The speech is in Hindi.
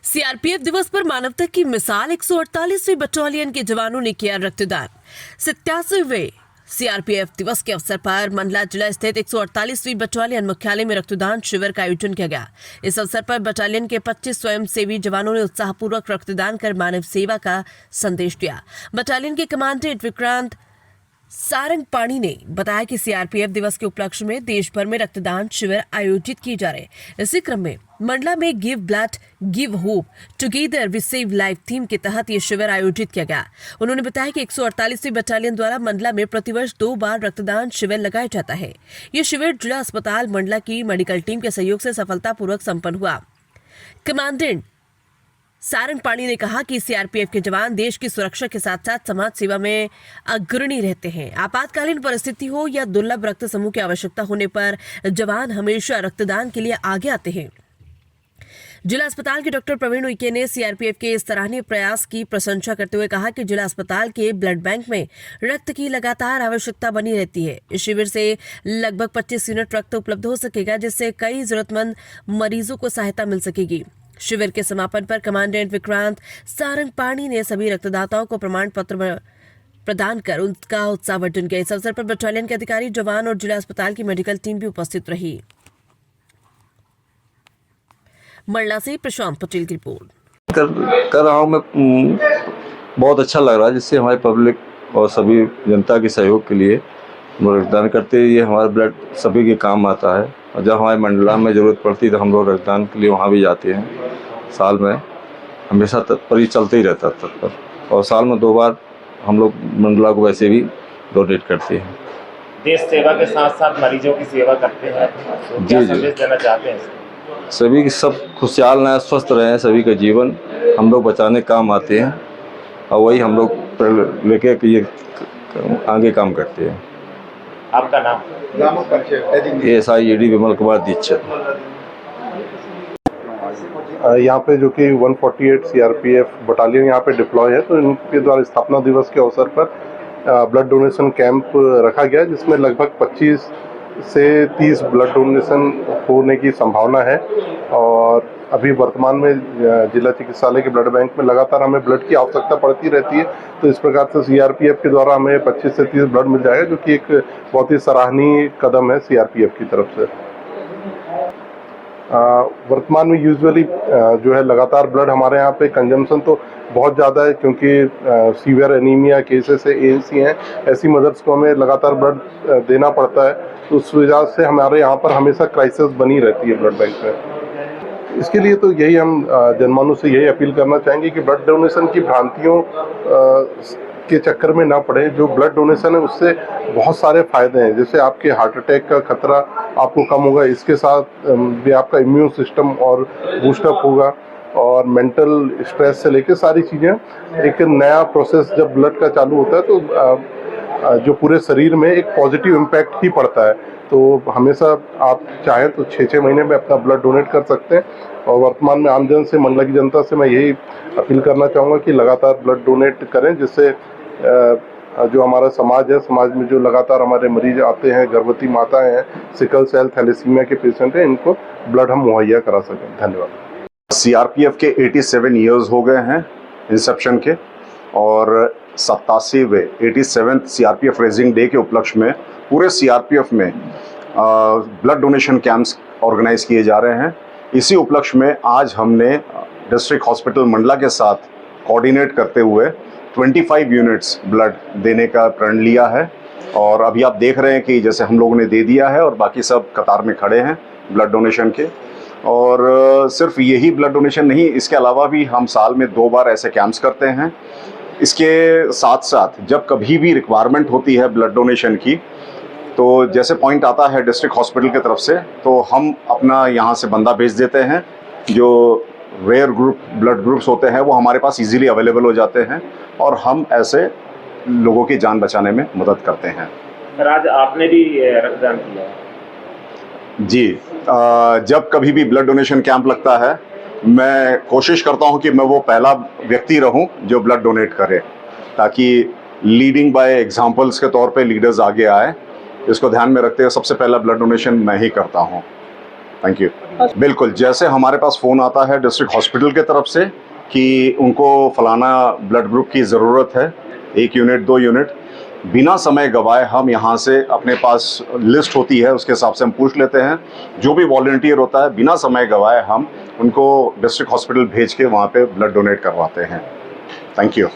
सीआरपीएफ दिवस पर मानवता की मिसाल 148वीं बटालियन के जवानों ने किया रक्तदान। 87वें सीआरपीएफ दिवस के अवसर पर मंडला जिला स्थित 148वीं बटालियन मुख्यालय में रक्तदान शिविर का आयोजन किया गया। इस अवसर पर बटालियन के 25 स्वयंसेवी जवानों ने उत्साहपूर्वक रक्तदान कर मानव सेवा का संदेश दिया। बटालियन के कमांडेंट विक्रांत सारंगपाणी ने बताया कि सीआरपीएफ दिवस के उपलक्ष्य में देश भर में रक्तदान शिविर आयोजित किए जा रहे हैं। इसी क्रम में मंडला में give blood give hope together we save life theme के तहत ये शिविर आयोजित किया गया। उन्होंने बताया कि 148वीं बटालियन द्वारा मंडला में प्रतिवर्ष 2 बार रक्तदान शिविर लगाया जाता है। ये शिविर जिला अस्पताल मंडला की मेडिकल टीम के सहयोग से सफलतापूर्वक संपन्न हुआ। कमांडेंट सारंगपाणी ने कहा कि सीआरपीएफ के जवान देश की सुरक्षा के साथ साथ समाज सेवा में अग्रणी रहते हैं। आपातकालीन परिस्थिति हो या दुर्लभ रक्त समूह की आवश्यकता होने पर जवान हमेशा रक्तदान के लिए आगे आते हैं। जिला अस्पताल के डॉक्टर प्रवीण उइके ने सीआरपीएफ के इस सराहनीय प्रयास की प्रशंसा करते हुए कहा कि जिला अस्पताल के ब्लड बैंक में रक्त की लगातार आवश्यकता बनी रहती है। इस शिविर से लगभग 25 यूनिट रक्त उपलब्ध हो सकेगा, जिससे कई जरूरतमंद मरीजों को सहायता मिल सकेगी। शिविर के समापन पर कमांडेंट विक्रांत सारंगपाणी ने सभी रक्तदाताओं को प्रमाण पत्र प्रदान कर उनका उत्साहवर्धन किया। इस अवसर पर बटालियन के अधिकारी, जवान और जिला अस्पताल की मेडिकल टीम भी उपस्थित रही। मंडला से प्रशांत पटेल की रिपोर्ट। कर रहा हूँ मैं, बहुत अच्छा लग रहा है, जिससे हमारे पब्लिक और सभी जनता के सहयोग के लिए रक्तदान करते हैं। ये हमारा ब्लड सभी के काम आता है और जब हमारे मंडला में ज़रूरत पड़ती है तो हम लोग रक्तदान के लिए वहाँ भी जाते हैं। साल में हमेशा तत्पर चलते ही रहता है तत्पर, और साल में 2 बार हम लोग मंडला को वैसे भी डोनेट करते हैं। देश सेवा के साथ साथ मरीजों की सेवा करते हैं, तो क्या संदेश देना चाहते हैं? सभी की सब खुशहाल रहें, स्वस्थ रहें, सभी का जीवन हम लोग बचाने काम आते हैं और वही हम लोग लेके कि ये आगे काम करते हैं। आपका नाम? ASI विमल कुमार दीक्षित। यहाँ पे जो कि 148 सीआरपीएफ बटालियन यहाँ पे डिप्लॉय है, तो इनके द्वारा स्थापना दिवस के अवसर पर ब्लड डोनेशन कैंप रखा गया, जिसमें लगभग 25 से 30 ब्लड डोनेशन होने की संभावना है। और अभी वर्तमान में जिला चिकित्सालय के ब्लड बैंक में लगातार हमें ब्लड की आवश्यकता पड़ती रहती है, तो इस प्रकार से सीआरपीएफ के द्वारा हमें 25 से 30 ब्लड मिल जाएगा, जो कि एक बहुत ही सराहनीय कदम है सीआरपीएफ की तरफ से। वर्तमान में यूजुअली जो है लगातार ब्लड हमारे यहाँ पे कंजम्पशन तो बहुत ज़्यादा है, क्योंकि सीवियर एनीमिया केसेस से ANC हैं, ऐसी मदर्स को हमें लगातार ब्लड देना पड़ता है, तो उस वजह से हमारे यहाँ पर हमेशा क्राइसिस बनी रहती है ब्लड बैंक में। इसके लिए तो यही हम जनमानस से यही अपील करना चाहेंगे कि ब्लड डोनेशन की भ्रांतियों के चक्कर में ना पड़े। जो ब्लड डोनेशन है उससे बहुत सारे फायदे हैं, जैसे आपके हार्ट अटैक का खतरा आपको कम होगा, इसके साथ भी आपका इम्यून सिस्टम और बूस्टअप होगा, और मेंटल स्ट्रेस से लेकर सारी चीज़ें। एक नया प्रोसेस जब ब्लड का चालू होता है तो जो पूरे शरीर में एक पॉजिटिव इम्पैक्ट ही पड़ता है। तो हमेशा आप चाहें तो 6-6 महीने में अपना ब्लड डोनेट कर सकते हैं। और वर्तमान में आमजन से, मंडला की जनता से मैं यही अपील करना चाहूँगा कि लगातार ब्लड डोनेट करें, जिससे जो हमारा समाज है, समाज में जो लगातार हमारे मरीज आते हैं, गर्भवती माताएं हैं, सिकल सेल थैलेसीमिया के पेशेंट हैं, इनको ब्लड हम मुहैया करा सकें। धन्यवाद। सीआरपीएफ के 87 ईयर्स हो गए हैं इंसेप्शन के, और 87वें सीआरपीएफ रेजिंग डे के उपलक्ष्य में पूरे सीआरपीएफ में ब्लड डोनेशन कैंप्स ऑर्गेनाइज किए जा रहे हैं। इसी उपलक्ष्य में आज हमने डिस्ट्रिक्ट हॉस्पिटल मंडला के साथ कोऑर्डिनेट करते हुए 25 यूनिट्स ब्लड देने का प्रण लिया है, और अभी आप देख रहे हैं कि जैसे हम लोगों ने दे दिया है और बाकी सब कतार में खड़े हैं ब्लड डोनेशन के। और सिर्फ यही ब्लड डोनेशन नहीं, इसके अलावा भी हम साल में 2 बार ऐसे कैंप्स करते हैं। इसके साथ साथ जब कभी भी रिक्वायरमेंट होती है ब्लड डोनेशन की, तो जैसे पॉइंट आता है डिस्ट्रिक्ट हॉस्पिटल की तरफ से, तो हम अपना यहाँ से बंदा भेज देते हैं। जो रेयर ग्रुप ब्लड ग्रुप्स होते हैं वो हमारे पास इजीली अवेलेबल हो जाते हैं, और हम ऐसे लोगों की जान बचाने में मदद करते हैं। सर, आज आपने भी रक्तदान किया? जी, जब कभी भी ब्लड डोनेशन कैंप लगता है, मैं कोशिश करता हूं कि मैं वो पहला व्यक्ति रहूं जो ब्लड डोनेट करे, ताकि लीडिंग बाय एग्जांपल्स के तौर पे लीडर्स आगे आए। इसको ध्यान में रखते हुए सबसे पहला ब्लड डोनेशन मैं ही करता हूं। Thank you. बिल्कुल, जैसे हमारे पास फ़ोन आता है डिस्ट्रिक्ट हॉस्पिटल के तरफ से कि उनको फलाना ब्लड ग्रुप की ज़रूरत है, 1 यूनिट 2 यूनिट, बिना समय गवाए हम यहाँ से अपने पास लिस्ट होती है उसके हिसाब से हम पूछ लेते हैं। जो भी वॉलंटियर होता है बिना समय गवाए हम उनको डिस्ट्रिक्ट हॉस्पिटल भेज के वहाँ पे ब्लड डोनेट करवाते हैं। Thank you.